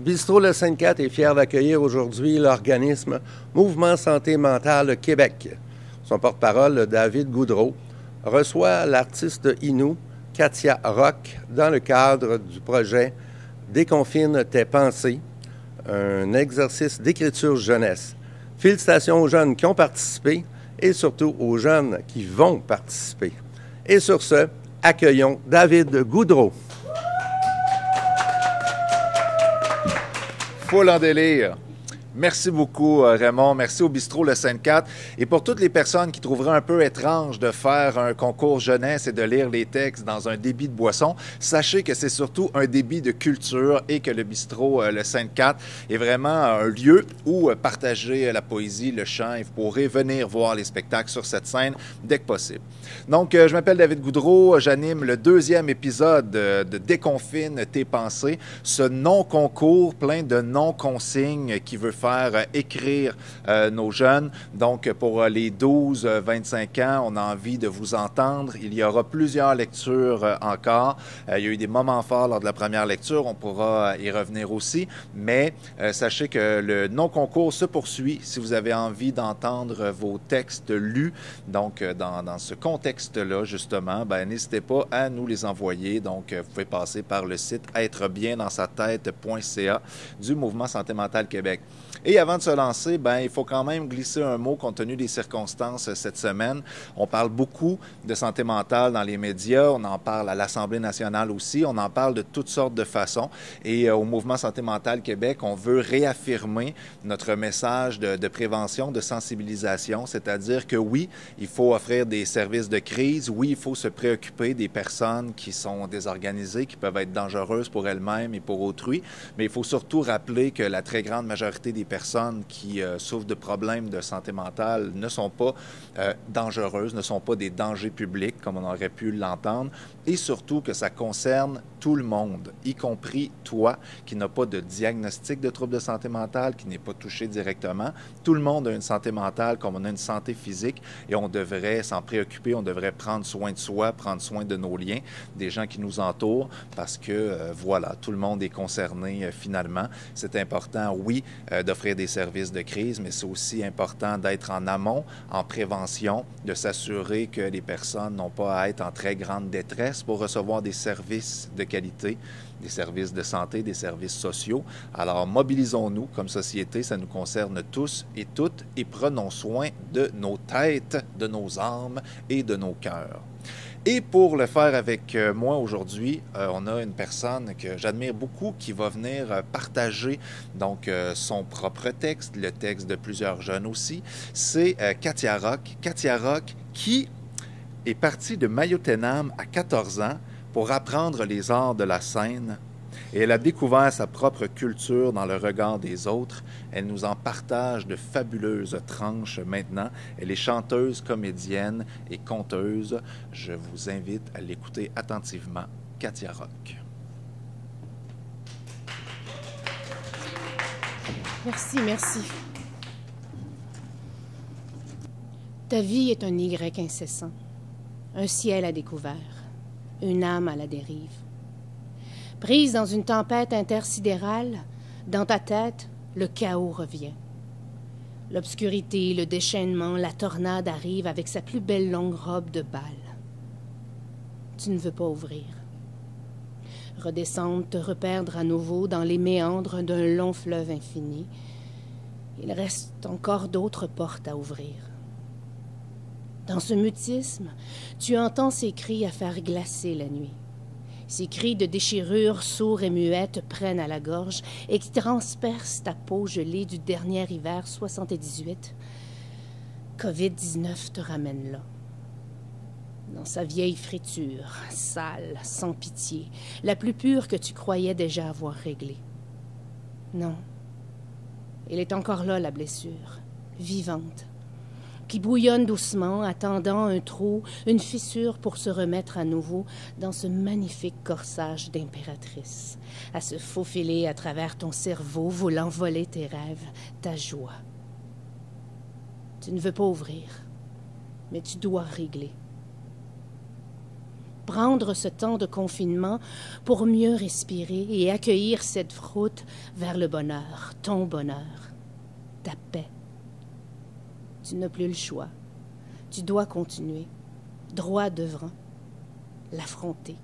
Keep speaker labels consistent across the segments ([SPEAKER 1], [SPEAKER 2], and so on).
[SPEAKER 1] Bistrot Le 54 est fier d'accueillir aujourd'hui l'organisme Mouvement Santé Mentale Québec. Son porte-parole, David Goudreau, reçoit l'artiste Inou, Katia Rock, dans le cadre du projet Déconfine tes pensées, un exercice d'écriture jeunesse. Félicitations aux jeunes qui ont participé et surtout aux jeunes qui vont participer. Et sur ce, accueillons David Goudreau.
[SPEAKER 2] Full en délire. Merci beaucoup, Raymond. Merci au Bistrot Le 54. Et pour toutes les personnes qui trouveraient un peu étrange de faire un concours jeunesse et de lire les textes dans un débit de boisson, sachez que c'est surtout un débit de culture et que le Bistrot Le 54 est vraiment un lieu où partager la poésie, le chant, et vous pourrez venir voir les spectacles sur cette scène dès que possible. Donc, je m'appelle David Goudreau, j'anime le 2e épisode de Déconfine tes pensées, ce non-concours plein de non-consignes qui veut faire écrire nos jeunes. Donc, pour les 12-25 ans, on a envie de vous entendre. Il y aura plusieurs lectures encore. Il y a eu des moments forts lors de la première lecture. On pourra y revenir aussi. Mais sachez que le non-concours se poursuit si vous avez envie d'entendre vos textes lus. Donc, dans ce contexte-là, justement, n'hésitez pas à nous les envoyer. Donc, vous pouvez passer par le site êtrebiendansatête.ca du Mouvement Santé Mentale Québec. Et avant de se lancer, il faut quand même glisser un mot compte tenu des circonstances cette semaine. On parle beaucoup de santé mentale dans les médias, on en parle à l'Assemblée nationale aussi, on en parle de toutes sortes de façons. Et au Mouvement Santé Mentale Québec, on veut réaffirmer notre message de prévention, de sensibilisation, c'est-à-dire que oui, il faut offrir des services de crise, oui, il faut se préoccuper des personnes qui sont désorganisées, qui peuvent être dangereuses pour elles-mêmes et pour autrui, mais il faut surtout rappeler que la très grande majorité des personnes qui souffrent de problèmes de santé mentale ne sont pas dangereuses, ne sont pas des dangers publics comme on aurait pu l'entendre, et surtout que ça concerne tout le monde, y compris toi qui n'as pas de diagnostic de trouble de santé mentale, qui n'est pas touché directement. Tout le monde a une santé mentale comme on a une santé physique et on devrait s'en préoccuper, on devrait prendre soin de soi, prendre soin de nos liens, des gens qui nous entourent parce que voilà, tout le monde est concerné finalement. C'est important, oui, d'offrir des services de crise, mais c'est aussi important d'être en amont, en prévention, de s'assurer que les personnes n'ont pas à être en très grande détresse pour recevoir des services de qualité, des services de santé, des services sociaux. Alors, mobilisons-nous comme société, ça nous concerne tous et toutes, et prenons soin de nos têtes, de nos âmes et de nos cœurs. Et pour le faire avec moi aujourd'hui, on a une personne que j'admire beaucoup qui va venir partager donc son propre texte, le texte de plusieurs jeunes aussi. C'est Katia Rock. Katia Rock qui est partie de Mayotenam à 14 ans pour apprendre les arts de la scène. Et elle a découvert sa propre culture dans le regard des autres. Elle nous en partage de fabuleuses tranches maintenant. Elle est chanteuse, comédienne et conteuse. Je vous invite à l'écouter attentivement. Katia Rock.
[SPEAKER 3] Merci. Ta vie est un Y incessant, un ciel à découvert, une âme à la dérive. Prise dans une tempête intersidérale, dans ta tête, le chaos revient. L'obscurité, le déchaînement, la tornade arrive avec sa plus belle longue robe de bal. Tu ne veux pas ouvrir. Redescendre, te reperdre à nouveau dans les méandres d'un long fleuve infini. Il reste encore d'autres portes à ouvrir. Dans ce mutisme, tu entends ces cris à faire glacer la nuit. Ces cris de déchirure sourds et muets te prennent à la gorge et qui transpercent ta peau gelée du dernier hiver 78. COVID-19 te ramène là. Dans sa vieille friture, sale, sans pitié, la plus pure que tu croyais déjà avoir réglée. Non. Elle est encore là, la blessure, vivante, qui bouillonne doucement, attendant un trou, une fissure pour se remettre à nouveau dans ce magnifique corsage d'impératrice, à se faufiler à travers ton cerveau, voulant voler tes rêves, ta joie. Tu ne veux pas ouvrir, mais tu dois régler. prendre ce temps de confinement pour mieux respirer et accueillir cette route vers le bonheur, ton bonheur, ta paix. Tu n'as plus le choix. Tu dois continuer, droit devant, l'affronter.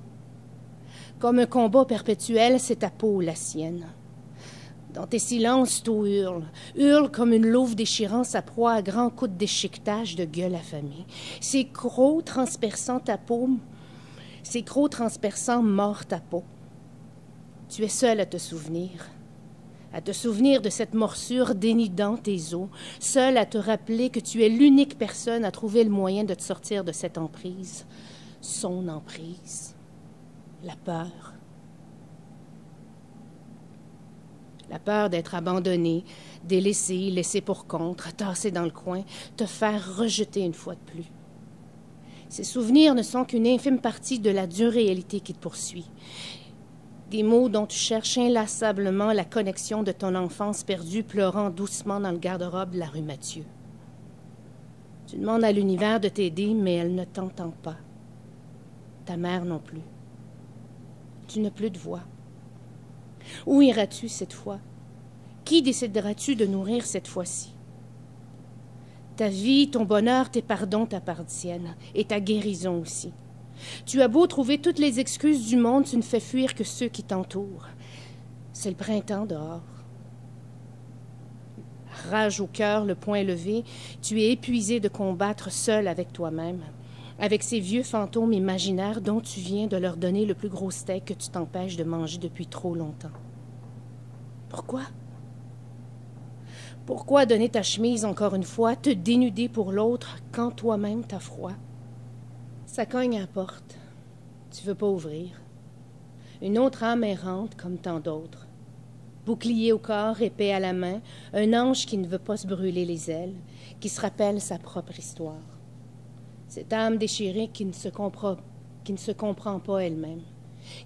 [SPEAKER 3] Comme un combat perpétuel, c'est ta peau ou la sienne. Dans tes silences, tout hurle. Hurle comme une louve déchirant sa proie à grands coups de déchiquetage de gueule affamée. Ses crocs transperçant ta peau, ses crocs transperçant mord ta peau. Tu es seul à te souvenir de cette morsure dénudant tes os, seul à te rappeler que tu es l'unique personne à trouver le moyen de te sortir de cette emprise. Son emprise. La peur. La peur d'être abandonné, délaissé, laissé pour compte, tassé dans le coin, te faire rejeter une fois de plus. Ces souvenirs ne sont qu'une infime partie de la dure réalité qui te poursuit. Des mots dont tu cherches inlassablement la connexion de ton enfance perdue, pleurant doucement dans le garde-robe de la rue Mathieu. Tu demandes à l'univers de t'aider, mais elle ne t'entend pas. Ta mère non plus. Tu n'as plus de voix. Où iras-tu cette fois? Qui décideras-tu de nourrir cette fois-ci? Ta vie, ton bonheur, tes pardons t'appartiennent, et ta guérison aussi. Tu as beau trouver toutes les excuses du monde, tu ne fais fuir que ceux qui t'entourent. C'est le printemps dehors. Rage au cœur, le poing levé, tu es épuisé de combattre seul avec toi-même, avec ces vieux fantômes imaginaires dont tu viens de leur donner le plus gros steak que tu t'empêches de manger depuis trop longtemps. Pourquoi? Pourquoi donner ta chemise encore une fois, te dénuder pour l'autre quand toi-même t'as froid? Ça cogne à la porte. Tu veux pas ouvrir. Une autre âme errante comme tant d'autres. Bouclier au corps, épée à la main, un ange qui ne veut pas se brûler les ailes, qui se rappelle sa propre histoire. Cette âme déchirée qui ne se comprend pas elle-même,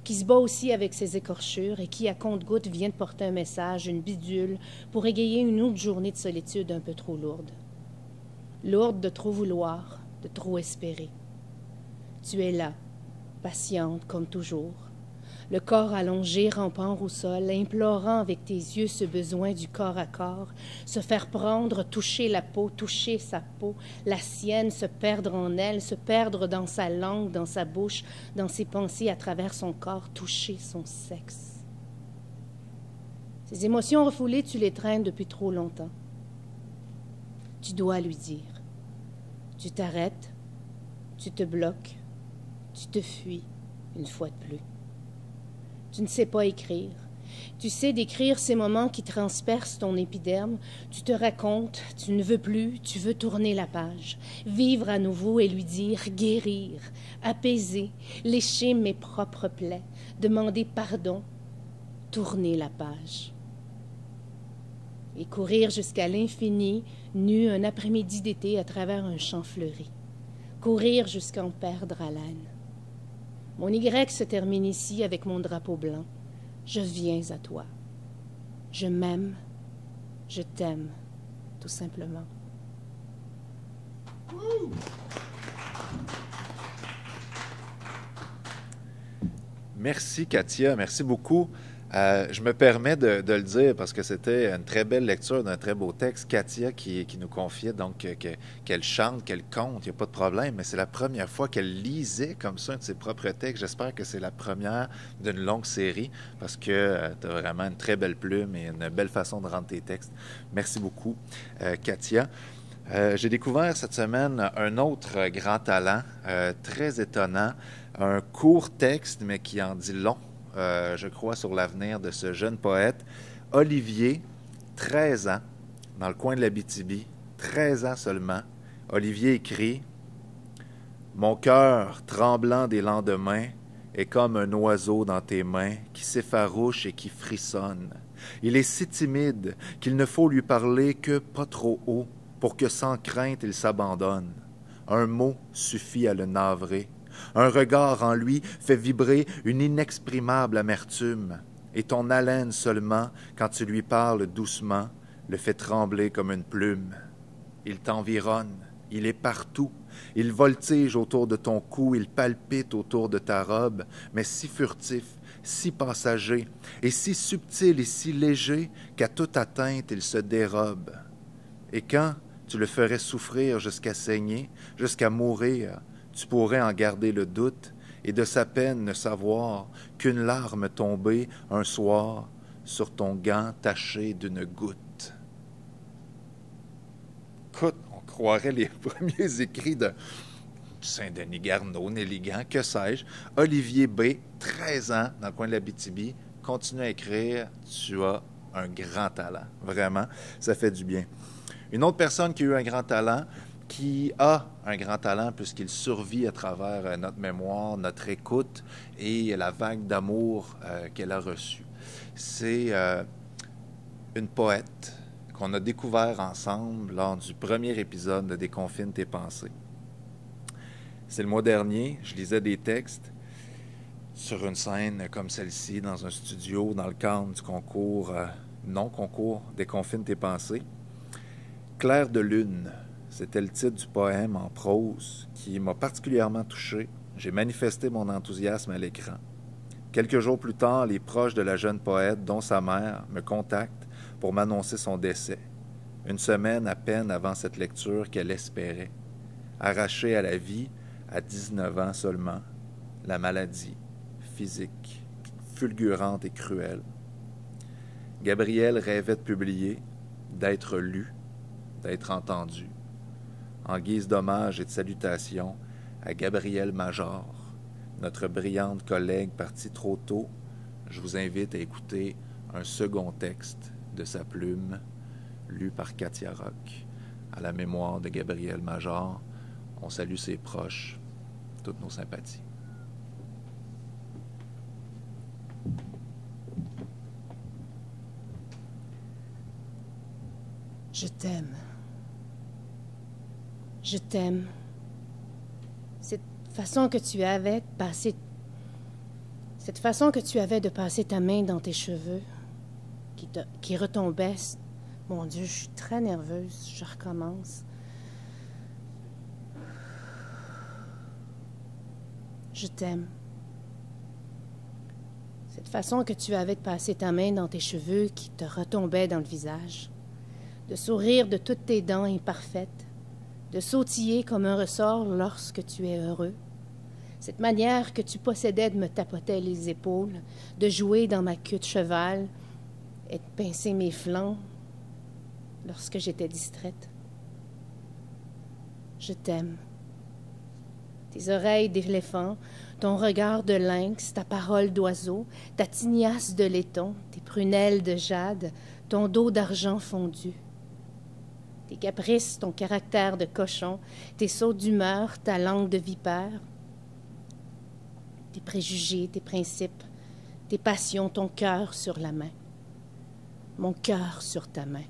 [SPEAKER 3] qui se bat aussi avec ses écorchures et qui, à compte-gouttes, vient de porter un message, une bidule, pour égayer une autre journée de solitude un peu trop lourde. Lourde de trop vouloir, de trop espérer. Tu es là, patiente comme toujours, le corps allongé, rampant au sol, implorant avec tes yeux ce besoin du corps à corps, se faire prendre, toucher la peau, toucher sa peau, la sienne, se perdre en elle, se perdre dans sa langue, dans sa bouche, dans ses pensées à travers son corps, toucher son sexe. Ces émotions refoulées, tu les traînes depuis trop longtemps. Tu dois lui dire. Tu t'arrêtes, tu te bloques, tu te fuis une fois de plus. Tu ne sais pas écrire. Tu sais décrire ces moments qui transpercent ton épiderme. Tu te racontes, tu ne veux plus, tu veux tourner la page, vivre à nouveau et lui dire guérir, apaiser, lécher mes propres plaies, demander pardon, tourner la page. Et courir jusqu'à l'infini, nu un après-midi d'été à travers un champ fleuri. Courir jusqu'à en perdre haleine. Mon Y se termine ici avec mon drapeau blanc. Je viens à toi. Je m'aime. Je t'aime, tout simplement.
[SPEAKER 2] Merci, Katia. Merci beaucoup. Je me permets de le dire parce que c'était une très belle lecture d'un très beau texte. Katia qui nous confiait donc qu'elle chante, qu'elle conte, il n'y a pas de problème, mais c'est la première fois qu'elle lisait comme ça un de ses propres textes. J'espère que c'est la première d'une longue série parce que tu as vraiment une très belle plume et une belle façon de rendre tes textes. Merci beaucoup, Katia. J'ai découvert cette semaine un autre grand talent, très étonnant, un court texte, mais qui en dit long. Je crois, sur l'avenir de ce jeune poète. Olivier, 13 ans, dans le coin de l'Abitibi, 13 ans seulement. Olivier écrit « Mon cœur, tremblant des lendemains, est comme un oiseau dans tes mains qui s'effarouche et qui frissonne. Il est si timide qu'il ne faut lui parler que pas trop haut pour que sans crainte il s'abandonne. Un mot suffit à le navrer. Un regard en lui fait vibrer une inexprimable amertume, et ton haleine seulement, quand tu lui parles doucement, le fait trembler comme une plume. Il t'environne, Il est partout. Il voltige autour de ton cou, il palpite autour de ta robe, mais si furtif, si passager, et si subtil et si léger qu'à toute atteinte il se dérobe. Et quand tu le ferais souffrir jusqu'à saigner, jusqu'à mourir, tu pourrais en garder le doute et de sa peine ne savoir qu'une larme tombée un soir sur ton gant taché d'une goutte. Écoute, on croirait les premiers écrits de Saint-Denis Garneau, Nelligan, que sais-je. Olivier B., 13 ans, dans le coin de l'Abitibi, continue à écrire. Tu as un grand talent. Vraiment, ça fait du bien. Une autre personne qui a eu un grand talent, qui a un grand talent puisqu'il survit à travers notre mémoire, notre écoute et la vague d'amour qu'elle a reçue. C'est une poète qu'on a découvert ensemble lors du premier épisode de Déconfine tes pensées. C'est le mois dernier, je lisais des textes sur une scène comme celle-ci, dans un studio, dans le cadre du concours, non-concours Déconfine tes pensées. Clair de lune, c'était le titre du poème en prose qui m'a particulièrement touché. J'ai manifesté mon enthousiasme à l'écran. Quelques jours plus tard, les proches de la jeune poète, dont sa mère, me contactent pour m'annoncer son décès. Une semaine à peine avant cette lecture qu'elle espérait. Arrachée à la vie, à 19 ans seulement, la maladie physique, fulgurante et cruelle. Gabriel rêvait de publier, d'être lu, d'être entendu. En guise d'hommage et de salutation à Gabriel Major, notre brillante collègue partie trop tôt, je vous invite à écouter un second texte de sa plume, lu par Katia Rock, à la mémoire de Gabriel Major. On salue ses proches, toutes nos sympathies.
[SPEAKER 3] Je t'aime. Je t'aime. Cette façon que tu avais de passer ta main dans tes cheveux, qui retombaient. Mon Dieu, je suis très nerveuse. Je recommence. Je t'aime. Cette façon que tu avais de passer ta main dans tes cheveux qui te retombaient dans le visage, de sourire de toutes tes dents imparfaites, de sautiller comme un ressort lorsque tu es heureux. Cette manière que tu possédais de me tapoter les épaules, de jouer dans ma queue de cheval et de pincer mes flancs lorsque j'étais distraite. Je t'aime. Tes oreilles d'éléphant, ton regard de lynx, ta parole d'oiseau, ta tignasse de laiton, tes prunelles de jade, ton dos d'argent fondu. Tes caprices, ton caractère de cochon, tes sauts d'humeur, ta langue de vipère, tes préjugés, tes principes, tes passions, ton cœur sur la main, mon cœur sur ta main.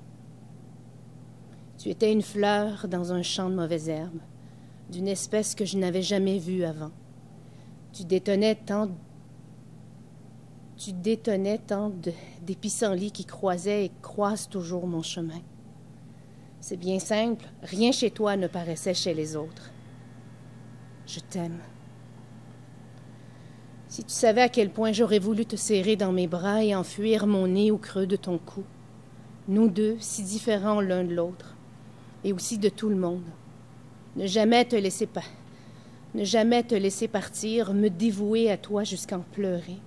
[SPEAKER 3] Tu étais une fleur dans un champ de mauvaises herbes, d'une espèce que je n'avais jamais vue avant. Tu détonnais tant des pissenlits qui croisaient et croisent toujours mon chemin. C'est bien simple, rien chez toi ne paraissait chez les autres. Je t'aime. Si tu savais à quel point j'aurais voulu te serrer dans mes bras et enfuir mon nez au creux de ton cou, nous deux, si différents l'un de l'autre, et aussi de tout le monde. Ne jamais te laisser partir, me dévouer à toi jusqu'en pleurer.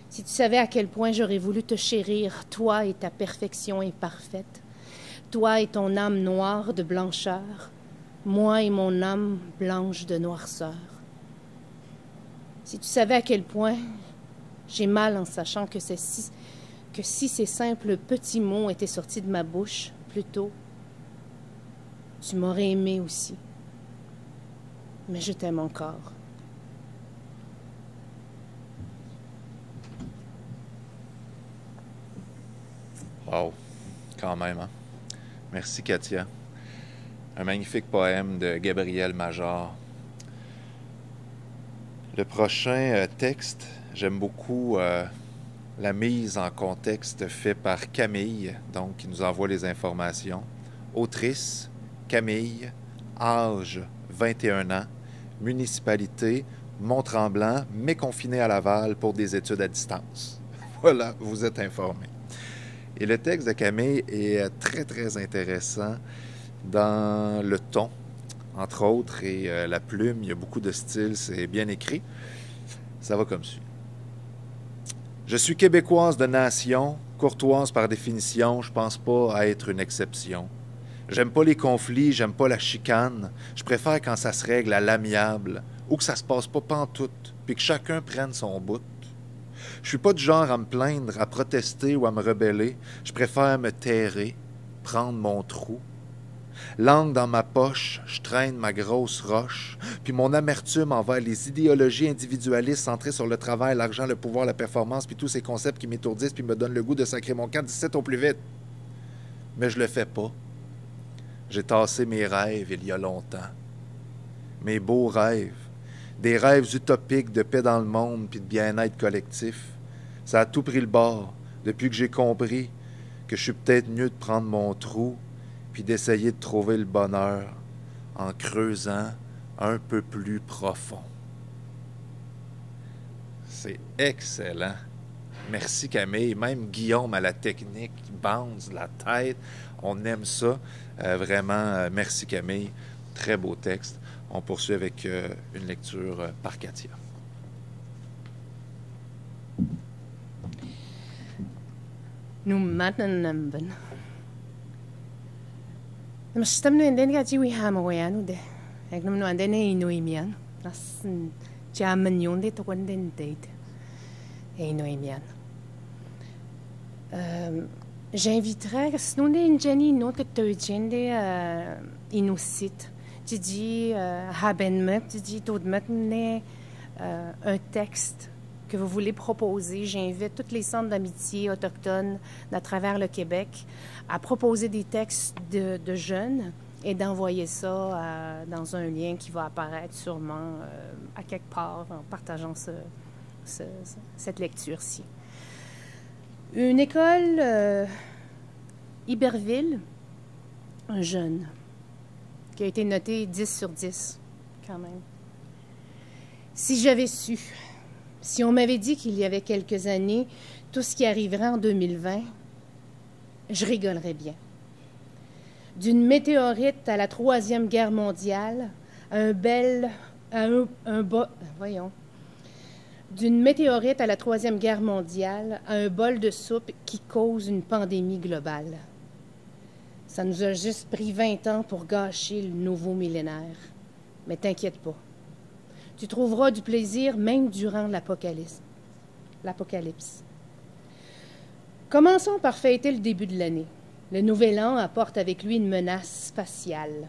[SPEAKER 3] Si tu savais à quel point j'aurais voulu te chérir, toi et ta perfection imparfaite, toi et ton âme noire de blancheur, moi et mon âme blanche de noirceur. Si tu savais à quel point j'ai mal en sachant que si ces simples petits mots étaient sortis de ma bouche plus tôt, tu m'aurais aimé aussi. Mais je t'aime encore.
[SPEAKER 2] Wow, quand même, hein? Merci, Katia. Un magnifique poème de Gabriel Major. Le prochain texte, j'aime beaucoup la mise en contexte faite par Camille, donc qui nous envoie les informations. Autrice, Camille, âge 21 ans, municipalité, Mont-Tremblant, mais confiné à Laval pour des études à distance. Voilà, vous êtes informés. Et le texte de Camille est très, très intéressant dans le ton, entre autres, et la plume. Il y a beaucoup de style, c'est bien écrit. Ça va comme suit. Je suis québécoise de nation, courtoise par définition, je pense pas à être une exception. J'aime pas les conflits, j'aime pas la chicane, je préfère quand ça se règle à l'amiable, ou que ça se passe pas pantoute, puis que chacun prenne son bout. Je suis pas du genre à me plaindre, à protester ou à me rebeller, je préfère me terrer, prendre mon trou. Langue dans ma poche, je traîne ma grosse roche, puis mon amertume envers les idéologies individualistes centrées sur le travail, l'argent, le pouvoir, la performance, puis tous ces concepts qui m'étourdissent puis me donnent le goût de sacrer mon camp 17 au plus vite. Mais je le fais pas. J'ai tassé mes rêves il y a longtemps. Mes beaux rêves. Des rêves utopiques de paix dans le monde puis de bien-être collectif. Ça a tout pris le bord depuis que j'ai compris que je suis peut-être mieux de prendre mon trou puis d'essayer de trouver le bonheur en creusant un peu plus profond. C'est excellent. Merci Camille. Même Guillaume à la technique, bounce la tête. On aime ça. Vraiment, merci Camille. Très beau texte. On poursuit avec une lecture par Katia.
[SPEAKER 3] Nu matnanamban. Namastamno anden ka jiwi hamawayan de. Egnum anden e inoimian. Nas chaman yonde to anden date. E inoimian. J'inviterais, sinon des Jenny non que tu gende inusit. Tu dis habenmet, tu dis tout de un texte que vous voulez proposer. J'invite tous les centres d'amitié autochtones à travers le Québec à proposer des textes de jeunes et d'envoyer ça dans un lien qui va apparaître sûrement à quelque part en partageant cette lecture-ci. Une école, Iberville, un jeune, qui a été noté 10 sur 10, quand même. Si j'avais su, si on m'avait dit qu'il y avait quelques années, tout ce qui arriverait en 2020, je rigolerais bien. D'une météorite à la Troisième Guerre mondiale, d'une météorite à la Troisième Guerre mondiale à un bol de soupe qui cause une pandémie globale. Ça nous a juste pris 20 ans pour gâcher le nouveau millénaire. Mais t'inquiète pas. Tu trouveras du plaisir même durant l'apocalypse. Commençons par fêter le début de l'année. Le nouvel an apporte avec lui une menace spatiale.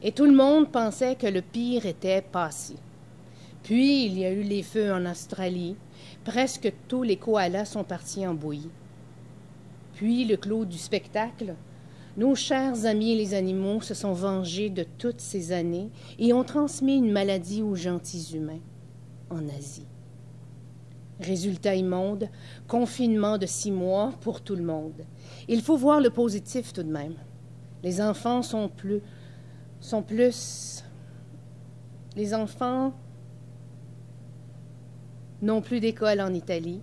[SPEAKER 3] Et tout le monde pensait que le pire était passé. Puis, il y a eu les feux en Australie. Presque tous les koalas sont partis en bouillie. Puis, le clos du spectacle. Nos chers amis les animaux se sont vengés de toutes ces années et ont transmis une maladie aux gentils humains en Asie. Résultat immonde, confinement de 6 mois pour tout le monde. Il faut voir le positif tout de même. Les enfants Les enfants n'ont plus d'école en Italie.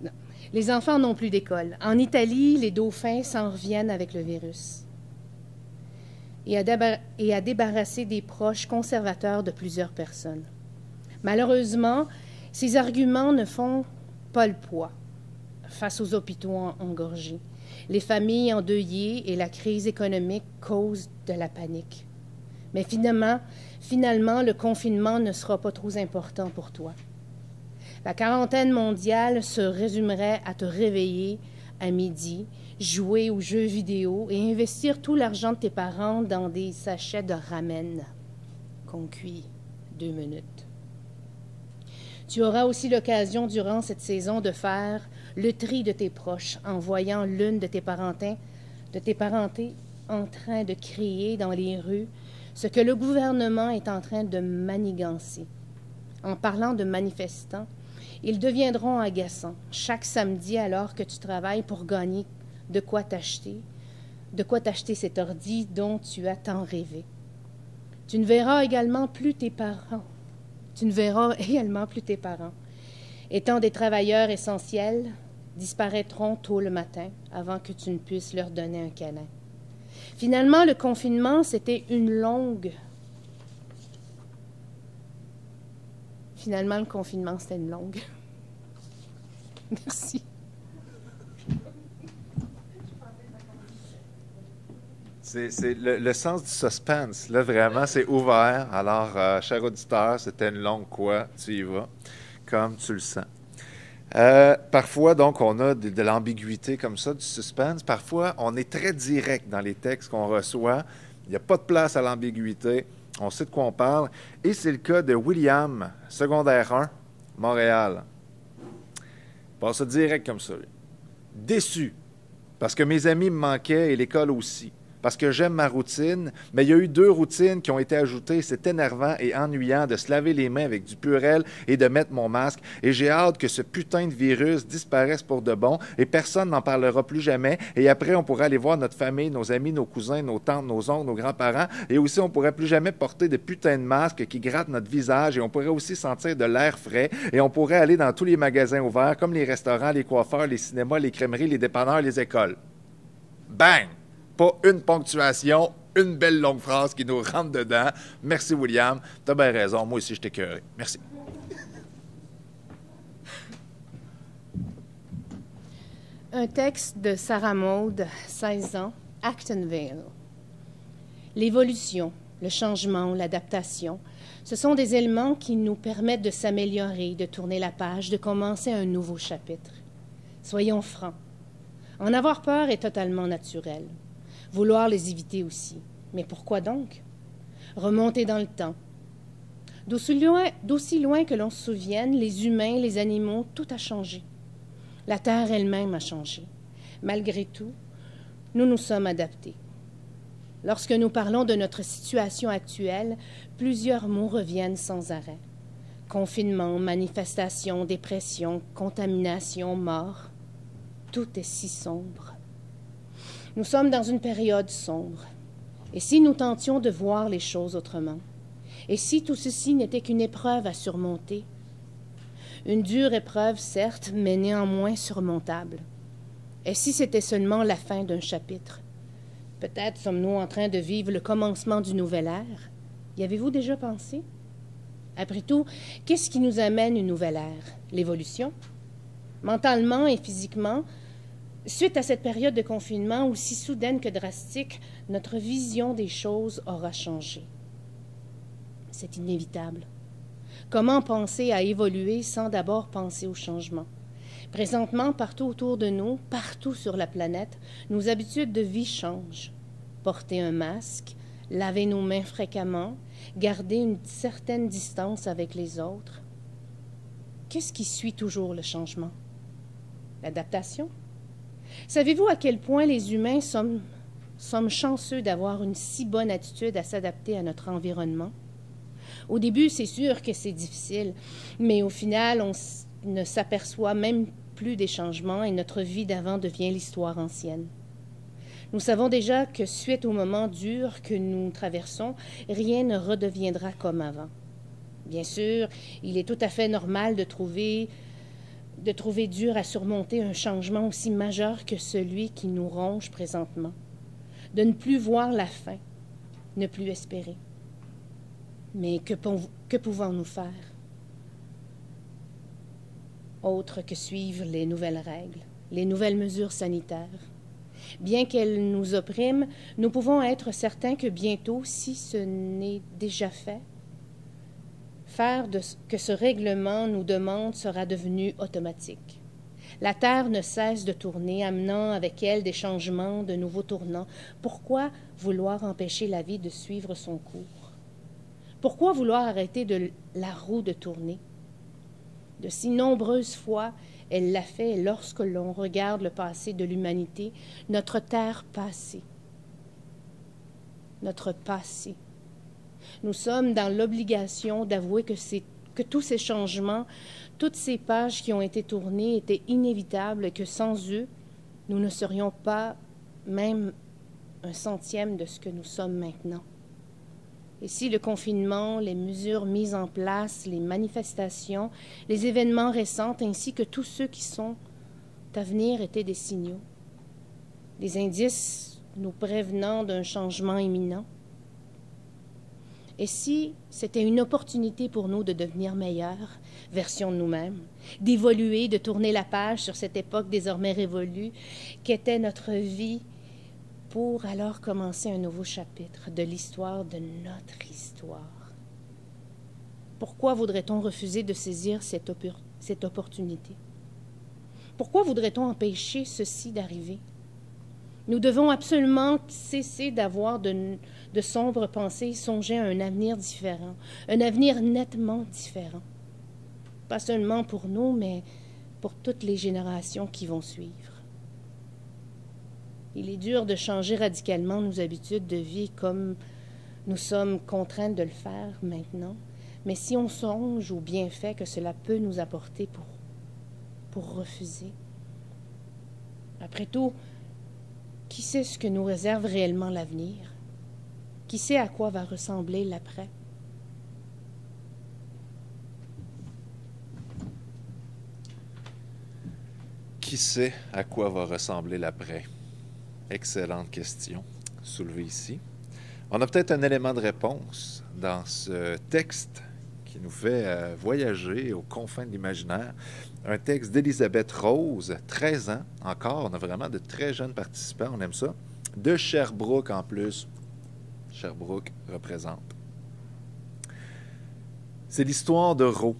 [SPEAKER 3] Non. Les enfants n'ont plus d'école. En Italie, les dauphins s'en reviennent avec le virus. Et à débarrasser des proches conservateurs de plusieurs personnes. Malheureusement, ces arguments ne font pas le poids face aux hôpitaux engorgés. Les familles endeuillées et la crise économique causent de la panique. Mais finalement, le confinement ne sera pas trop important pour toi. La quarantaine mondiale se résumerait à te réveiller à midi, jouer aux jeux vidéo et investir tout l'argent de tes parents dans des sachets de ramen qu'on cuit 2 minutes. Tu auras aussi l'occasion durant cette saison de faire le tri de tes proches en voyant l'une de tes parentés en train de crier dans les rues ce que le gouvernement est en train de manigancer. En parlant de manifestants, ils deviendront agaçants chaque samedi alors que tu travailles pour gagner de quoi t'acheter de quoi t'acheter cet ordi dont tu as tant rêvé. Tu ne verras également plus tes parents. Étant des travailleurs essentiels, disparaîtront tôt le matin avant que tu ne puisses leur donner un câlin. Finalement, le confinement, c'était une longue... Merci.
[SPEAKER 2] C'est le sens du suspense, là, vraiment, c'est ouvert. Alors, cher auditeur, c'était une longue quoi, tu y vas, comme tu le sens. Parfois, donc, on a de l'ambiguïté comme ça, du suspense. Parfois, on est très direct dans les textes qu'on reçoit. Il n'y a pas de place à l'ambiguïté. On sait de quoi on parle. Et c'est le cas de William, secondaire 1, Montréal. Passe ça direct comme ça. Déçu, parce que mes amis me manquaient et l'école aussi. Parce que j'aime ma routine, mais il y a eu 2 routines qui ont été ajoutées. C'est énervant et ennuyant de se laver les mains avec du Purell et de mettre mon masque. Et j'ai hâte que ce putain de virus disparaisse pour de bon et personne n'en parlera plus jamais. Et après, on pourra aller voir notre famille, nos amis, nos cousins, nos tantes, nos oncles, nos grands-parents. Et aussi, on pourrait plus jamais porter de putain de masques qui grattent notre visage. Et on pourrait aussi sentir de l'air frais. Et on pourrait aller dans tous les magasins ouverts, comme les restaurants, les coiffeurs, les cinémas, les crèmeries, les dépanneurs, les écoles. Bang! Pas une ponctuation, une belle longue phrase qui nous rentre dedans. Merci, William. T'as bien raison. Moi aussi, je t'ai écœuré. Merci.
[SPEAKER 3] Un texte de Sarah Maud, 16 ans, Actonville. L'évolution, le changement, l'adaptation, ce sont des éléments qui nous permettent de s'améliorer, de tourner la page, de commencer un nouveau chapitre. Soyons francs. En avoir peur est totalement naturel. Vouloir les éviter aussi. Mais pourquoi donc? Remonter dans le temps. D'aussi loin que l'on se souvienne, les humains, les animaux, tout a changé. La Terre elle-même a changé. Malgré tout, nous nous sommes adaptés. Lorsque nous parlons de notre situation actuelle, plusieurs mots reviennent sans arrêt. Confinement, manifestation, dépression, contamination, mort. Tout est si sombre. Nous sommes dans une période sombre. Et si nous tentions de voir les choses autrement? Et si tout ceci n'était qu'une épreuve à surmonter? Une dure épreuve, certes, mais néanmoins surmontable. Et si c'était seulement la fin d'un chapitre? Peut-être sommes-nous en train de vivre le commencement d'une nouvelle ère. Y avez-vous déjà pensé? Après tout, qu'est-ce qui nous amène une nouvelle ère? L'évolution? Mentalement et physiquement, suite à cette période de confinement, aussi soudaine que drastique, notre vision des choses aura changé. C'est inévitable. Comment penser à évoluer sans d'abord penser au changement? Présentement, partout autour de nous, partout sur la planète, nos habitudes de vie changent. Porter un masque, laver nos mains fréquemment, garder une certaine distance avec les autres. Qu'est-ce qui suit toujours le changement? L'adaptation? Savez-vous à quel point les humains sommes chanceux d'avoir une si bonne attitude à s'adapter à notre environnement? Au début, c'est sûr que c'est difficile, mais au final, on ne s'aperçoit même plus des changements et notre vie d'avant devient l'histoire ancienne. Nous savons déjà que suite aux moments durs que nous traversons, rien ne redeviendra comme avant. Bien sûr, il est tout à fait normal de trouver dur à surmonter un changement aussi majeur que celui qui nous ronge présentement, de ne plus voir la fin, ne plus espérer. Mais que pouvons-nous faire? Autre que suivre les nouvelles règles, les nouvelles mesures sanitaires. Bien qu'elles nous oppriment, nous pouvons être certains que bientôt, si ce n'est déjà fait, faire de ce que ce règlement nous demande sera devenu automatique. La Terre ne cesse de tourner, amenant avec elle des changements, de nouveaux tournants. Pourquoi vouloir empêcher la vie de suivre son cours? Pourquoi vouloir arrêter la roue de tourner? De si nombreuses fois, elle l'a fait lorsque l'on regarde le passé de l'humanité, notre Terre passée. Notre passé. Nous sommes dans l'obligation d'avouer que tous ces changements, toutes ces pages qui ont été tournées étaient inévitables et que sans eux, nous ne serions pas même un centième de ce que nous sommes maintenant. Et si le confinement, les mesures mises en place, les manifestations, les événements récents, ainsi que tous ceux qui sont à venir étaient des signaux, des indices nous prévenant d'un changement imminent? Et si c'était une opportunité pour nous de devenir meilleure version de nous-mêmes, d'évoluer, de tourner la page sur cette époque désormais révolue qu'était notre vie, pour alors commencer un nouveau chapitre de l'histoire de notre histoire? Pourquoi voudrait-on refuser de saisir cette opportunité? Pourquoi voudrait-on empêcher ceci d'arriver? Nous devons absolument cesser d'avoir de sombres pensées et songer à un avenir différent, un avenir nettement différent. Pas seulement pour nous, mais pour toutes les générations qui vont suivre. Il est dur de changer radicalement nos habitudes de vie comme nous sommes contraints de le faire maintenant, mais si on songe aux bienfaits que cela peut nous apporter pour refuser. Après tout, qui sait ce que nous réserve réellement l'avenir? Qui sait à quoi va ressembler l'après?
[SPEAKER 2] Qui sait à quoi va ressembler l'après? Excellente question soulevée ici. On a peut-être un élément de réponse dans ce texte qui nous fait voyager aux confins de l'imaginaire. Un texte d'Élisabeth Rose, 13 ans encore. On a vraiment de très jeunes participants, on aime ça. De Sherbrooke en plus. Sherbrooke représente. C'est l'histoire de Ro,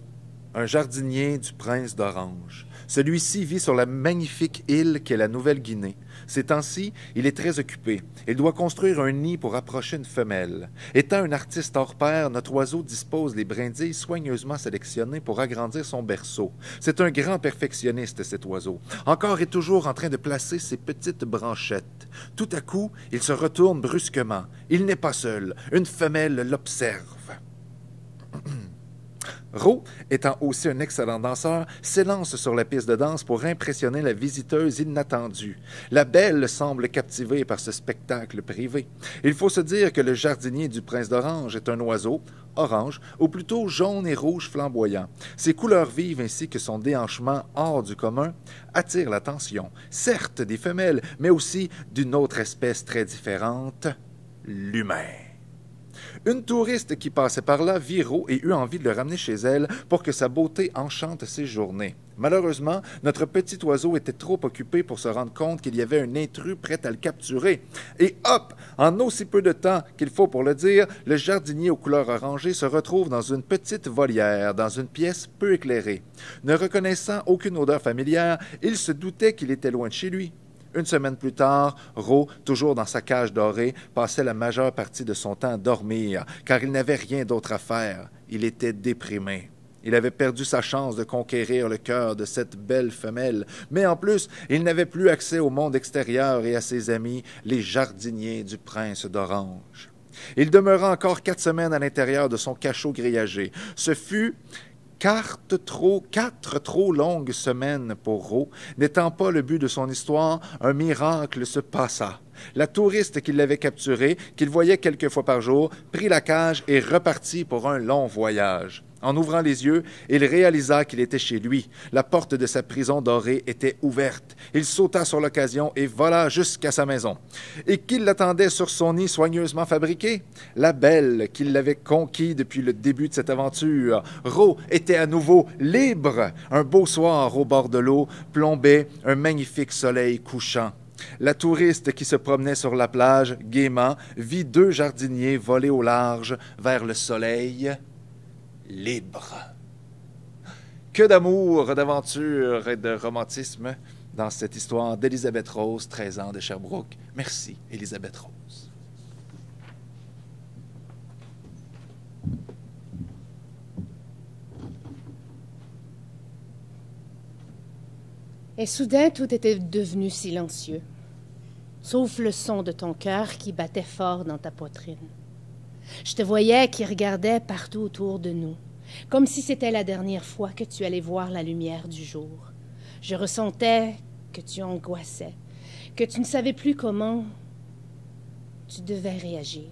[SPEAKER 2] un jardinier du prince d'Orange. Celui-ci vit sur la magnifique île qu'est la Nouvelle-Guinée. Ces temps-ci, il est très occupé. Il doit construire un nid pour approcher une femelle. Étant un artiste hors pair, notre oiseau dispose les brindilles soigneusement sélectionnées pour agrandir son berceau. C'est un grand perfectionniste, cet oiseau. Encore et toujours en train de placer ses petites branchettes. Tout à coup, il se retourne brusquement. Il n'est pas seul. Une femelle l'observe. Ro, étant aussi un excellent danseur, s'élance sur la piste de danse pour impressionner la visiteuse inattendue. La belle semble captivée par ce spectacle privé. Il faut se dire que le jardinier du prince d'Orange est un oiseau, orange, ou plutôt jaune et rouge flamboyant. Ses couleurs vives ainsi que son déhanchement hors du commun attirent l'attention, certes des femelles, mais aussi d'une autre espèce très différente, l'humain. Une touriste qui passait par là vit Ro et eut envie de le ramener chez elle pour que sa beauté enchante ses journées. Malheureusement, notre petit oiseau était trop occupé pour se rendre compte qu'il y avait un intrus prêt à le capturer. Et hop! En aussi peu de temps qu'il faut pour le dire, le jardinier aux couleurs orangées se retrouve dans une petite volière, dans une pièce peu éclairée. Ne reconnaissant aucune odeur familière, il se doutait qu'il était loin de chez lui. Une semaine plus tard, Ro, toujours dans sa cage dorée, passait la majeure partie de son temps à dormir, car il n'avait rien d'autre à faire. Il était déprimé. Il avait perdu sa chance de conquérir le cœur de cette belle femelle, mais en plus, il n'avait plus accès au monde extérieur et à ses amis, les jardiniers du prince d'Orange. Il demeura encore 4 semaines à l'intérieur de son cachot grillagé. Ce fut 4 trop longues semaines pour Ro. N'étant pas le but de son histoire, un miracle se passa. La touriste qui l'avait capturé, qu'il voyait quelques fois par jour, prit la cage et repartit pour un long voyage. En ouvrant les yeux, il réalisa qu'il était chez lui. La porte de sa prison dorée était ouverte. Il sauta sur l'occasion et vola jusqu'à sa maison. Et qui l'attendait sur son nid soigneusement fabriqué? La belle qui l'avait conquis depuis le début de cette aventure. Ro était à nouveau libre. Un beau soir au bord de l'eau plombait un magnifique soleil couchant. La touriste qui se promenait sur la plage, gaiement, vit 2 jardiniers voler au large vers le soleil libre. Que d'amour, d'aventure et de romantisme dans cette histoire d'Élisabeth Rose, 13 ans de Sherbrooke. Merci, Élisabeth Rose.
[SPEAKER 3] Et soudain, tout était devenu silencieux, sauf le son de ton cœur qui battait fort dans ta poitrine. Je te voyais qui regardait partout autour de nous, comme si c'était la dernière fois que tu allais voir la lumière du jour. Je ressentais que tu angoissais, que tu ne savais plus comment Tu devais réagir.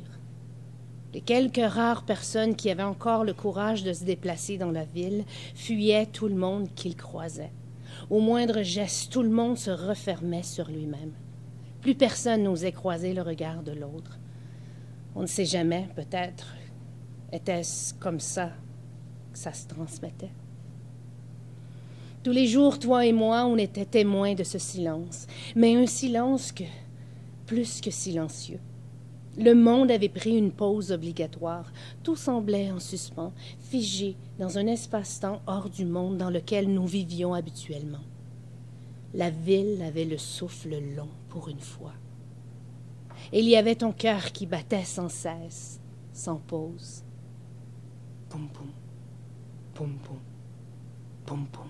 [SPEAKER 3] Les quelques rares personnes qui avaient encore le courage de se déplacer dans la ville fuyaient tout le monde qu'ils croisaient. Au moindre geste, tout le monde se refermait sur lui-même. Plus personne n'osait croiser le regard de l'autre. On ne sait jamais, peut-être, était-ce comme ça que ça se transmettait. Tous les jours, toi et moi, on était témoins de ce silence, mais un silence plus que silencieux. Le monde avait pris une pause obligatoire. Tout semblait en suspens, figé dans un espace-temps hors du monde dans lequel nous vivions habituellement. La ville avait le souffle long pour une fois. Et il y avait ton cœur qui battait sans cesse, sans pause. Poum poum, poum poum, poum poum.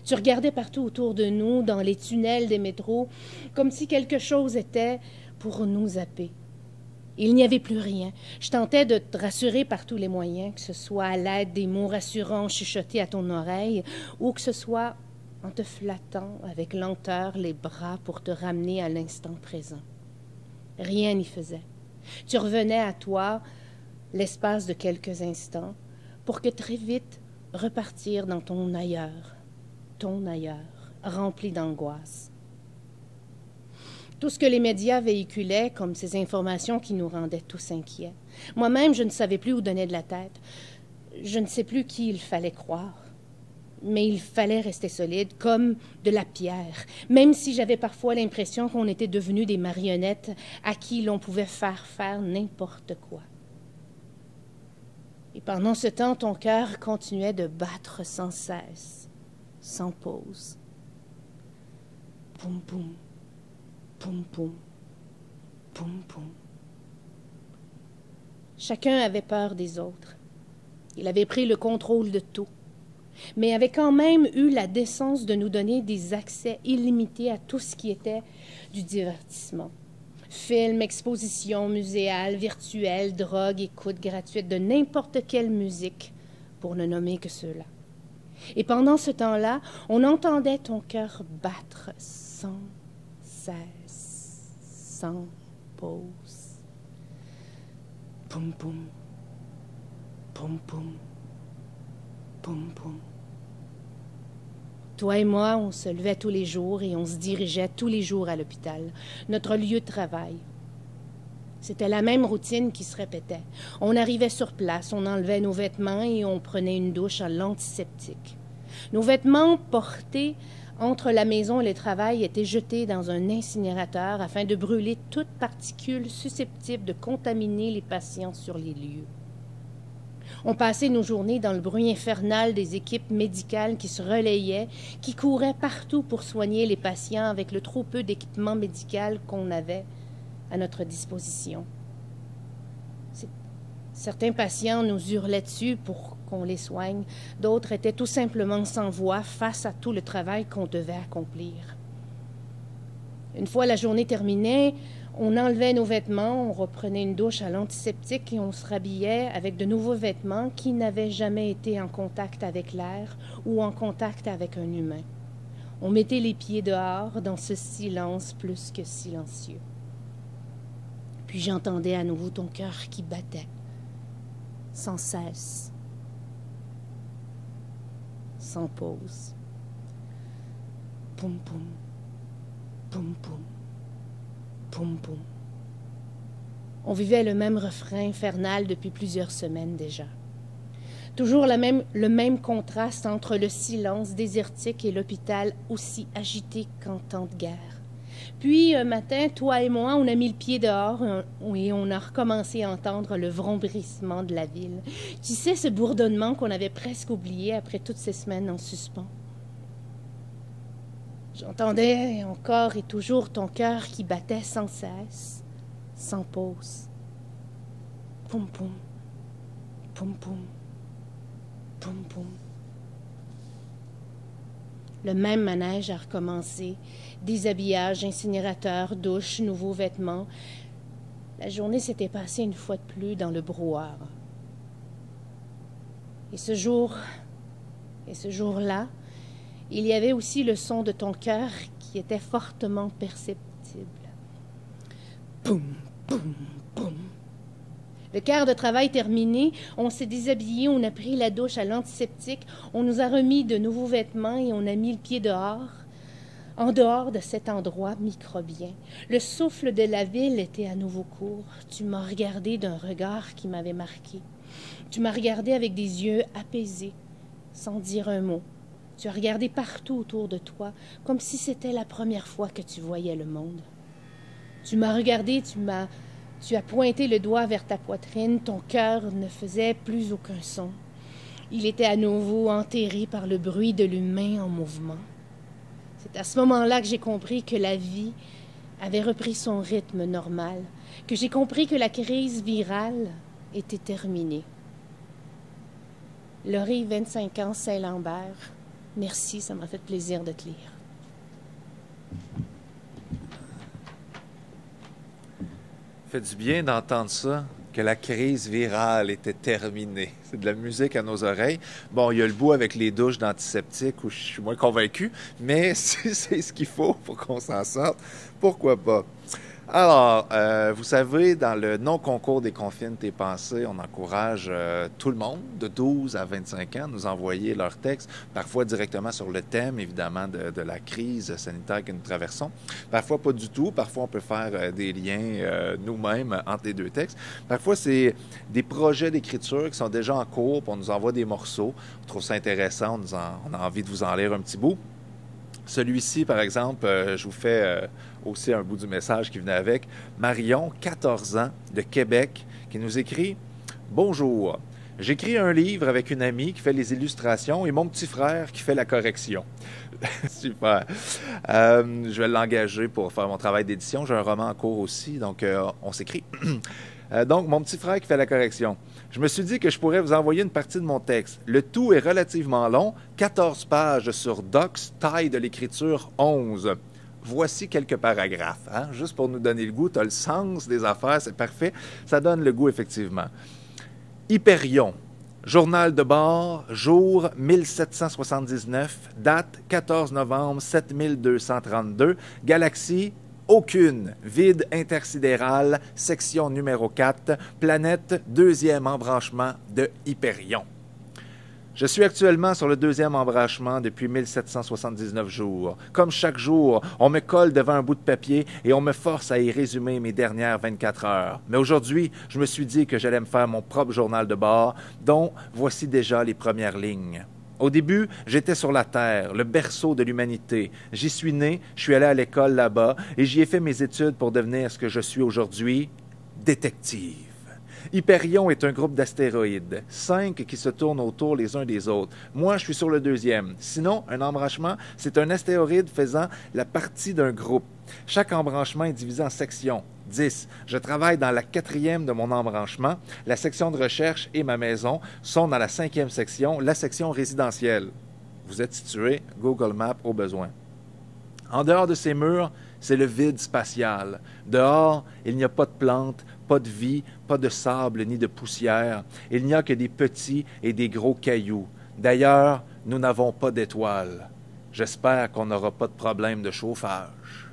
[SPEAKER 3] Tu regardais partout autour de nous, dans les tunnels des métros, comme si quelque chose était pour nous zapper. Il n'y avait plus rien. Je tentais de te rassurer par tous les moyens, que ce soit à l'aide des mots rassurants chuchotés à ton oreille, ou que ce soit en te flattant avec lenteur les bras pour te ramener à l'instant présent. Rien n'y faisait. Tu revenais à toi l'espace de quelques instants pour que très vite repartir dans ton ailleurs, rempli d'angoisse. Tout ce que les médias véhiculaient comme ces informations qui nous rendaient tous inquiets. Moi-même, je ne savais plus où donner de la tête. Je ne sais plus qui il fallait croire. Mais il fallait rester solide, comme de la pierre, même si j'avais parfois l'impression qu'on était devenus des marionnettes à qui l'on pouvait faire n'importe quoi. Et pendant ce temps, ton cœur continuait de battre sans cesse, sans pause. Poum poum, poum poum, poum poum. Chacun avait peur des autres. Il avait pris le contrôle de tout, mais avait quand même eu la décence de nous donner des accès illimités à tout ce qui était du divertissement. Films, expositions muséales, virtuelles, drogue, écoute gratuite de n'importe quelle musique, pour ne nommer que ceux-là. Et pendant ce temps-là, on entendait ton cœur battre sans cesse, sans pause. Poum poum, poum poum, poum poum. Toi et moi, on se levait tous les jours et on se dirigeait tous les jours à l'hôpital, notre lieu de travail. C'était la même routine qui se répétait. On arrivait sur place, on enlevait nos vêtements et on prenait une douche à l'antiseptique. Nos vêtements portés entre la maison et le travail étaient jetés dans un incinérateur afin de brûler toute particule susceptible de contaminer les patients sur les lieux. On passait nos journées dans le bruit infernal des équipes médicales qui se relayaient, qui couraient partout pour soigner les patients avec le trop peu d'équipement médical qu'on avait à notre disposition. Certains patients nous hurlaient dessus pour qu'on les soigne, d'autres étaient tout simplement sans voix face à tout le travail qu'on devait accomplir. Une fois la journée terminée, on enlevait nos vêtements, on reprenait une douche à l'antiseptique et on se rhabillait avec de nouveaux vêtements qui n'avaient jamais été en contact avec l'air ou en contact avec un humain. On mettait les pieds dehors dans ce silence plus que silencieux. Puis j'entendais à nouveau ton cœur qui battait, sans cesse, sans pause. Poum poum, poum poum. Poum poum. On vivait le même refrain infernal depuis plusieurs semaines déjà. Toujours le même contraste entre le silence désertique et l'hôpital aussi agité qu'en temps de guerre. Puis, un matin, toi et moi, on a mis le pied dehors et on a recommencé à entendre le vrombrissement de la ville. Tu sais, ce bourdonnement qu'on avait presque oublié après toutes ces semaines en suspens. J'entendais encore et toujours ton cœur qui battait sans cesse, sans pause. Poum poum, poum poum, poum poum. Le même manège a recommencé. Déshabillage, incinérateur, douche, nouveaux vêtements. La journée s'était passée une fois de plus dans le brouhaha. Et ce jour-là, il y avait aussi le son de ton cœur qui était fortement perceptible. Boum, boum, boum. Le quart de travail terminé, on s'est déshabillé, on a pris la douche à l'antiseptique, on nous a remis de nouveaux vêtements et on a mis le pied dehors. En dehors de cet endroit microbien, le souffle de la ville était à nouveau court. Tu m'as regardé d'un regard qui m'avait marqué. Tu m'as regardé avec des yeux apaisés, sans dire un mot. Tu as regardé partout autour de toi, comme si c'était la première fois que tu voyais le monde. Tu m'as regardé, tu as pointé le doigt vers ta poitrine, ton cœur ne faisait plus aucun son. Il était à nouveau enterré par le bruit de l'humain en mouvement. C'est à ce moment-là que j'ai compris que la vie avait repris son rythme normal, que j'ai compris que la crise virale était terminée. Laurie, 25 ans, Saint-Lambert. Merci, ça m'a fait plaisir de te lire.
[SPEAKER 2] Fait du bien d'entendre ça, que la crise virale était terminée. C'est de la musique à nos oreilles. Bon, il y a le bout avec les douches d'antiseptiques où je suis moins convaincu, mais si c'est ce qu'il faut pour qu'on s'en sorte, pourquoi pas? Alors, vous savez, dans le non-concours des Confines tes pensées, on encourage tout le monde de 12 à 25 ans à nous envoyer leurs textes, parfois directement sur le thème, évidemment, de la crise sanitaire que nous traversons. Parfois pas du tout. Parfois, on peut faire des liens nous-mêmes entre les deux textes. Parfois, c'est des projets d'écriture qui sont déjà en cours, puis on nous envoie des morceaux. On trouve ça intéressant, on a envie de vous en lire un petit bout. Celui-ci, par exemple, je vous fais aussi un bout du message qui venait avec. Marion, 14 ans, de Québec, qui nous écrit « Bonjour, j'écris un livre avec une amie qui fait les illustrations et mon petit frère qui fait la correction. » Super. Je vais l'engager pour faire mon travail d'édition. J'ai un roman en cours aussi, donc on s'écrit. Donc, mon petit frère qui fait la correction. Je me suis dit que je pourrais vous envoyer une partie de mon texte. Le tout est relativement long, 14 pages sur Docs, taille de l'écriture 11. Voici quelques paragraphes, hein? Juste pour nous donner le goût. Tu as le sens des affaires, c'est parfait. Ça donne le goût, effectivement. Hyperion, journal de bord, jour 1779, date 14 novembre 7232, galaxie aucune, vide intersidéral, section numéro 4, planète, deuxième embranchement de Hyperion. Je suis actuellement sur le deuxième embranchement depuis 1779 jours. Comme chaque jour, on me colle devant un bout de papier et on me force à y résumer mes dernières 24 heures. Mais aujourd'hui, je me suis dit que j'allais me faire mon propre journal de bord, dont voici déjà les premières lignes. Au début, j'étais sur la Terre, le berceau de l'humanité. J'y suis né, je suis allé à l'école là-bas et j'y ai fait mes études pour devenir ce que je suis aujourd'hui, détective. Hyperion est un groupe d'astéroïdes, 5 qui se tournent autour les uns des autres. Moi, je suis sur le deuxième. Sinon, un embranchement, c'est un astéroïde faisant la partie d'un groupe. Chaque embranchement est divisé en sections. 10. Je travaille dans la 4e de mon embranchement. La section de recherche et ma maison sont dans la 5e section, la section résidentielle. Vous êtes situé, Google Maps au besoin. En dehors de ces murs, c'est le vide spatial. Dehors, il n'y a pas de plantes, pas de vie, pas de sable ni de poussière. Il n'y a que des petits et des gros cailloux. D'ailleurs, nous n'avons pas d'étoiles. J'espère qu'on n'aura pas de problème de chauffage.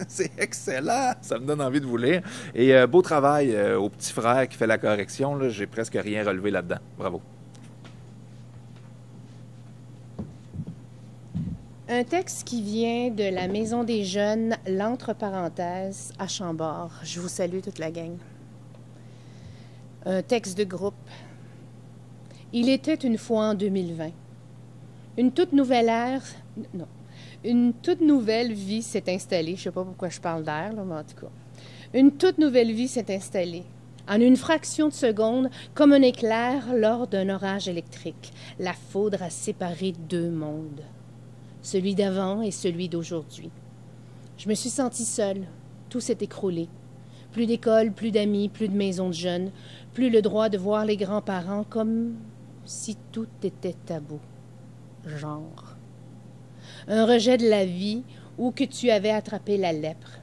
[SPEAKER 2] C'est excellent! Ça me donne envie de vous lire. Et beau travail au petit frère qui fait la correction. Là, j'ai presque rien relevé là-dedans. Bravo.
[SPEAKER 3] Un texte qui vient de la Maison des Jeunes, l'entre parenthèses, à Chambord. Je vous salue toute la gang. Un texte de groupe. Il était une fois en 2020. Une toute nouvelle ère... Non. Une toute nouvelle vie s'est installée. Je ne sais pas pourquoi je parle d'air, là, mais en tout cas. Une toute nouvelle vie s'est installée. En une fraction de seconde, comme un éclair lors d'un orage électrique, la foudre a séparé deux mondes. Celui d'avant et celui d'aujourd'hui. Je me suis sentie seule. Tout s'est écroulé. Plus d'école, plus d'amis, plus de maison de jeunes, plus le droit de voir les grands-parents comme si tout était tabou. Genre. Un rejet de la vie où que tu avais attrapé la lèpre.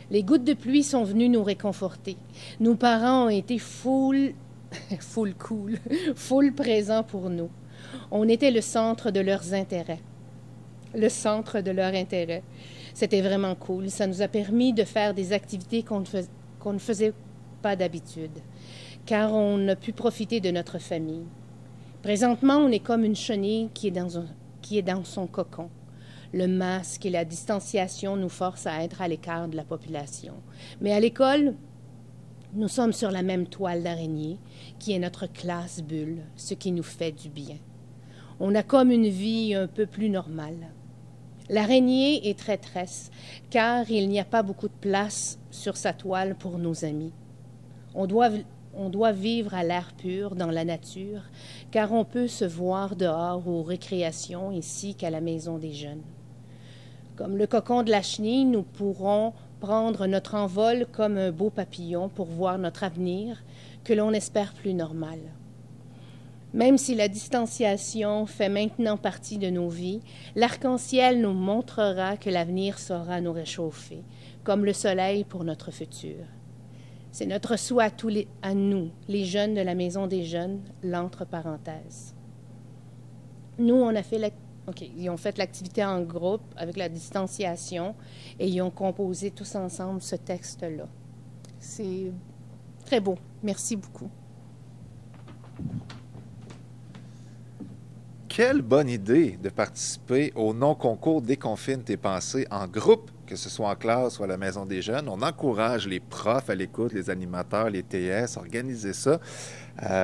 [SPEAKER 3] Les gouttes de pluie sont venues nous réconforter. Nos parents ont été full cool, full présents pour nous. On était le centre de leurs intérêts. Le centre de leur intérêt. C'était vraiment cool. Ça nous a permis de faire des activités qu'on ne faisait pas d'habitude, car on a pu profiter de notre famille. Présentement, on est comme une chenille qui est dans son cocon. Le masque et la distanciation nous forcent à être à l'écart de la population. Mais à l'école, nous sommes sur la même toile d'araignée, qui est notre classe bulle, ce qui nous fait du bien. On a comme une vie un peu plus normale. L'araignée est traîtresse, car il n'y a pas beaucoup de place sur sa toile pour nos amis. On doit vivre à l'air pur, dans la nature, car on peut se voir dehors aux récréations ici qu'à la maison des jeunes. Comme le cocon de la chenille, nous pourrons prendre notre envol comme un beau papillon pour voir notre avenir, que l'on espère plus normal. Même si la distanciation fait maintenant partie de nos vies, l'arc-en-ciel nous montrera que l'avenir saura nous réchauffer, comme le soleil pour notre futur. C'est notre souhait à nous, les jeunes de la Maison des Jeunes, l'entre-parenthèse. Nous, ils ont fait l'activité en groupe avec la distanciation et ils ont composé tous ensemble ce texte-là. C'est très beau. Merci beaucoup.
[SPEAKER 2] Quelle bonne idée de participer au non-concours Déconfine tes pensées en groupe, que ce soit en classe ou à la Maison des Jeunes. On encourage les profs à l'écoute, les animateurs, les TS, organiser ça.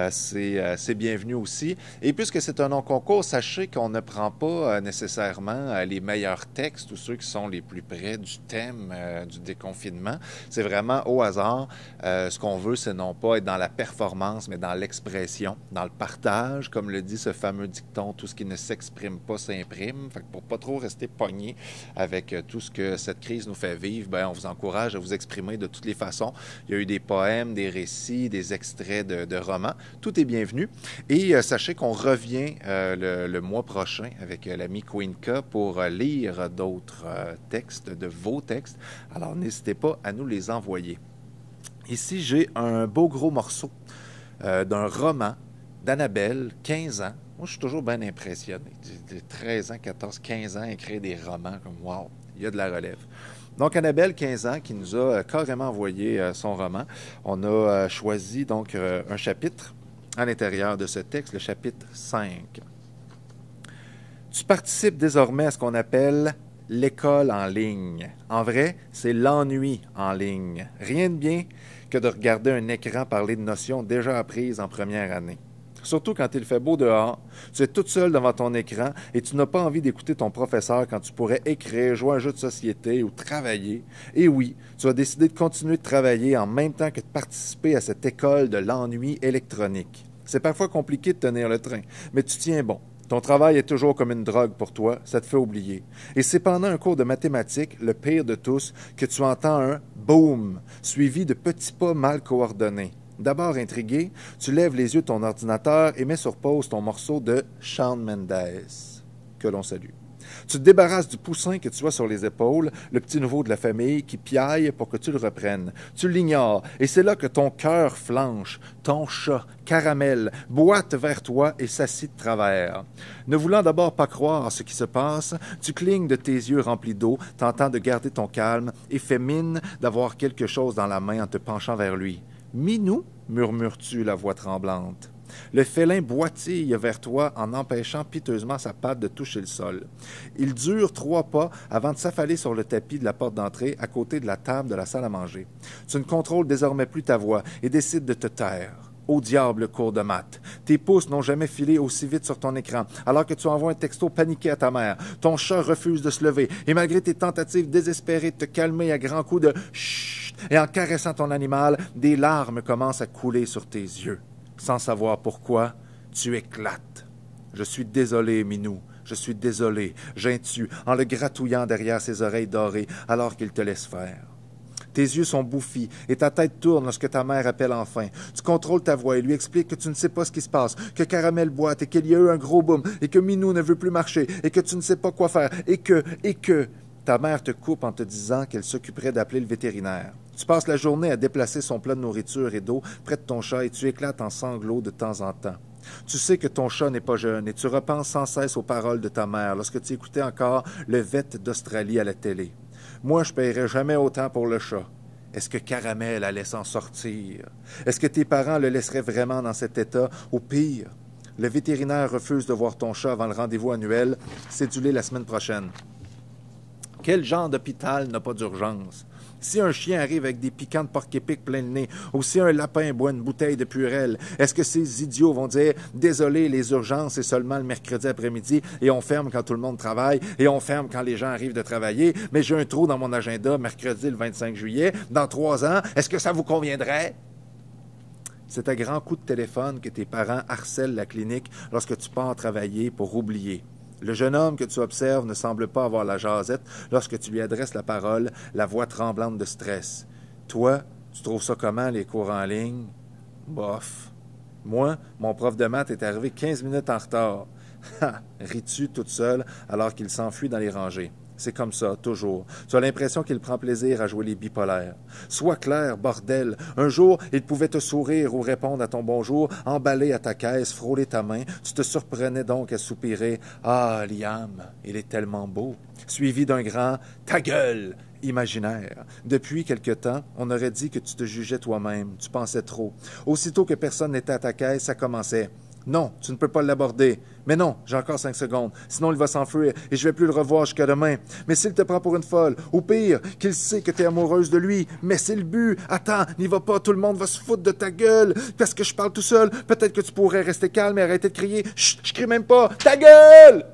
[SPEAKER 2] C'est bienvenu aussi. Et puisque c'est un non-concours, sachez qu'on ne prend pas nécessairement les meilleurs textes ou ceux qui sont les plus près du thème du déconfinement. C'est vraiment au hasard. Ce qu'on veut, c'est non pas être dans la performance, mais dans l'expression, dans le partage. Comme le dit ce fameux dicton, tout ce qui ne s'exprime pas s'imprime. Fait que pour pas trop rester pogné avec tout ce que cette crise nous fait vivre, bien, on vous encourage à vous exprimer de toutes les façons. Il y a eu des poèmes, des récits, des extraits de romans. Tout est bienvenu. Et sachez qu'on revient le mois prochain avec l'ami Queenka pour lire d'autres textes, de vos textes. Alors, n'hésitez pas à nous les envoyer. Ici, j'ai un beau gros morceau d'un roman d'Annabelle, 15 ans. Moi, je suis toujours bien impressionné. De 13 ans, 14, 15 ans, écrire des romans comme « wow ». Il y a de la relève. Donc, Annabelle, 15 ans, qui nous a carrément envoyé son roman. On a choisi donc un chapitre à l'intérieur de ce texte, le chapitre 5. Tu participes désormais à ce qu'on appelle l'école en ligne. En vrai, c'est l'ennui en ligne. Rien de bien que de regarder un écran parler de notions déjà apprises en première année. Surtout quand il fait beau dehors, tu es toute seule devant ton écran et tu n'as pas envie d'écouter ton professeur quand tu pourrais écrire, jouer à un jeu de société ou travailler. Et oui, tu as décidé de continuer de travailler en même temps que de participer à cette école de l'ennui électronique. C'est parfois compliqué de tenir le train, mais tu tiens bon. Ton travail est toujours comme une drogue pour toi, ça te fait oublier. Et c'est pendant un cours de mathématiques, le pire de tous, que tu entends un « boum » suivi de petits pas mal coordonnés. D'abord intrigué, tu lèves les yeux de ton ordinateur et mets sur pause ton morceau de Shawn Mendes, que l'on salue. Tu te débarrasses du poussin que tu as sur les épaules, le petit nouveau de la famille qui piaille pour que tu le reprennes. Tu l'ignores et c'est là que ton cœur flanche. Ton chat, Caramel, boite vers toi et s'assit de travers. Ne voulant d'abord pas croire à ce qui se passe, tu clignes de tes yeux remplis d'eau, tentant de garder ton calme et fais mine d'avoir quelque chose dans la main en te penchant vers lui. « Minou » murmures-tu, la voix tremblante. Le félin boitille vers toi en empêchant piteusement sa patte de toucher le sol. Il dure 3 pas avant de s'affaler sur le tapis de la porte d'entrée à côté de la table de la salle à manger. Tu ne contrôles désormais plus ta voix et décides de te taire. Au diable, le cours de maths. Tes pouces n'ont jamais filé aussi vite sur ton écran, alors que tu envoies un texto paniqué à ta mère. Ton chat refuse de se lever, et malgré tes tentatives désespérées de te calmer à grands coups de « chut » et en caressant ton animal, des larmes commencent à couler sur tes yeux. Sans savoir pourquoi, tu éclates. « Je suis désolé, Minou, je suis désolé », geins-tu en le gratouillant derrière ses oreilles dorées alors qu'il te laisse faire. Tes yeux sont bouffis et ta tête tourne lorsque ta mère appelle enfin. Tu contrôles ta voix et lui expliques que tu ne sais pas ce qui se passe, que Caramel boite et qu'il y a eu un gros boom et que Minou ne veut plus marcher et que tu ne sais pas quoi faire et que... Ta mère te coupe en te disant qu'elle s'occuperait d'appeler le vétérinaire. Tu passes la journée à déplacer son plat de nourriture et d'eau près de ton chat et tu éclates en sanglots de temps en temps. Tu sais que ton chat n'est pas jeune et tu repenses sans cesse aux paroles de ta mère lorsque tu écoutais encore le Vet d'Australie à la télé. Moi, je paierais jamais autant pour le chat. Est-ce que Caramel allait s'en sortir? Est-ce que tes parents le laisseraient vraiment dans cet état? Au pire, le vétérinaire refuse de voir ton chat avant le rendez-vous annuel, cédulé la semaine prochaine. Quel genre d'hôpital n'a pas d'urgence? Si un chien arrive avec des piquants de porc-épic plein le nez, ou si un lapin boit une bouteille de Purell, est-ce que ces idiots vont dire « Désolé, les urgences, c'est seulement le mercredi après-midi, et on ferme quand tout le monde travaille, et on ferme quand les gens arrivent de travailler, mais j'ai un trou dans mon agenda, mercredi le 25 juillet, dans 3 ans, est-ce que ça vous conviendrait? » C'est à grands coups de téléphone que tes parents harcèlent la clinique lorsque tu pars travailler pour oublier. Le jeune homme que tu observes ne semble pas avoir la jasette lorsque tu lui adresses la parole, la voix tremblante de stress. Toi, tu trouves ça comment, les cours en ligne? Bof. Moi, mon prof de maths est arrivé 15 minutes en retard. Ha! Ris-tu toute seule alors qu'il s'enfuit dans les rangées? C'est comme ça, toujours. Tu as l'impression qu'il prend plaisir à jouer les bipolaires. Sois clair, bordel. Un jour, il pouvait te sourire ou répondre à ton bonjour, emballer à ta caisse, frôler ta main. Tu te surprenais donc à soupirer. Ah, Liam, il est tellement beau. Suivi d'un grand « ta gueule » imaginaire. Depuis quelque temps, on aurait dit que tu te jugeais toi-même. Tu pensais trop. Aussitôt que personne n'était à ta caisse, ça commençait. Non, tu ne peux pas l'aborder. Mais non, j'ai encore 5 secondes. Sinon, il va s'enfuir et je vais plus le revoir jusqu'à demain. Mais s'il te prend pour une folle, ou pire, qu'il sait que tu es amoureuse de lui, mais c'est le but. Attends, n'y va pas, tout le monde va se foutre de ta gueule. Parce que je parle tout seul, peut-être que tu pourrais rester calme et arrêter de crier. Chut, je crie même pas. Ta gueule!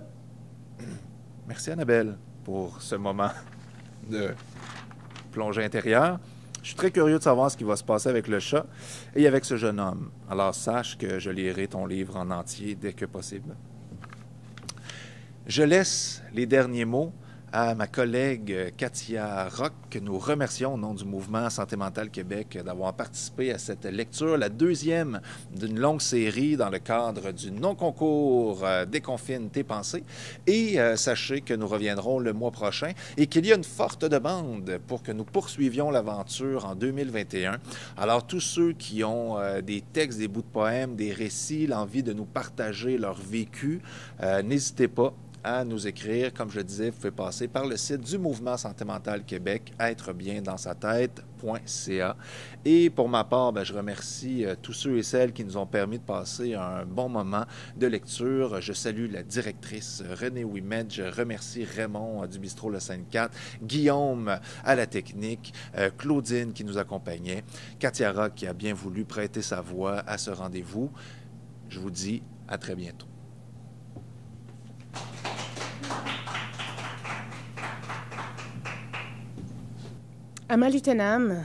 [SPEAKER 2] Merci Annabelle pour ce moment de plongée intérieure. Je suis très curieux de savoir ce qui va se passer avec le chat et avec ce jeune homme. Alors sache que je lirai ton livre en entier dès que possible. Je laisse les derniers mots à ma collègue Katia Rock, que nous remercions au nom du mouvement Santé mentale Québec d'avoir participé à cette lecture, la deuxième d'une longue série dans le cadre du non-concours Déconfine tes pensées. Et sachez que nous reviendrons le mois prochain et qu'il y a une forte demande pour que nous poursuivions l'aventure en 2021. Alors, tous ceux qui ont des textes, des bouts de poèmes, des récits, l'envie de nous partager leur vécu, n'hésitez pas à nous écrire. Comme je le disais, vous pouvez passer par le site du Mouvement Santé mentale Québec, êtrebiendansa-tête.ca. Et pour ma part, je remercie tous ceux et celles qui nous ont permis de passer un bon moment de lecture. Je salue la directrice Renée Ouimet, je remercie Raymond du Bistrot Le Sainte-4, Guillaume à la technique, Claudine qui nous accompagnait, Katia Rock qui a bien voulu prêter sa voix à ce rendez-vous. Je vous dis à très bientôt.
[SPEAKER 3] À Mollytonham,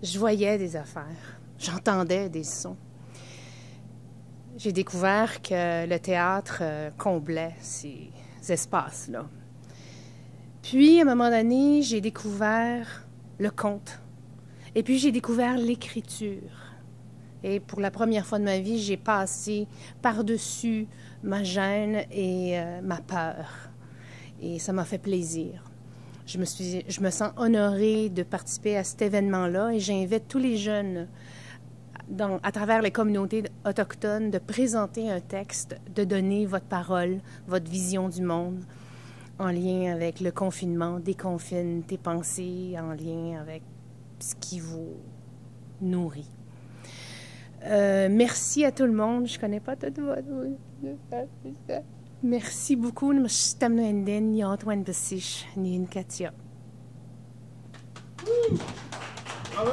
[SPEAKER 3] je voyais des affaires, j'entendais des sons. J'ai découvert que le théâtre comblait ces espaces-là. Puis, à un moment donné, j'ai découvert le conte. Et puis, j'ai découvert l'écriture. Et pour la première fois de ma vie, j'ai passé par-dessus ma gêne et ma peur. Et ça m'a fait plaisir. Je me sens honorée de participer à cet événement-là et j'invite tous les jeunes à travers les communautés autochtones de présenter un texte, de donner votre parole, votre vision du monde en lien avec le confinement, déconfine tes pensées, en lien avec ce qui vous nourrit. Merci à tout le monde. Je connais pas tout votre... Merci beaucoup. Je t'aime Antoine Bessiche, Katia.
[SPEAKER 4] Bravo!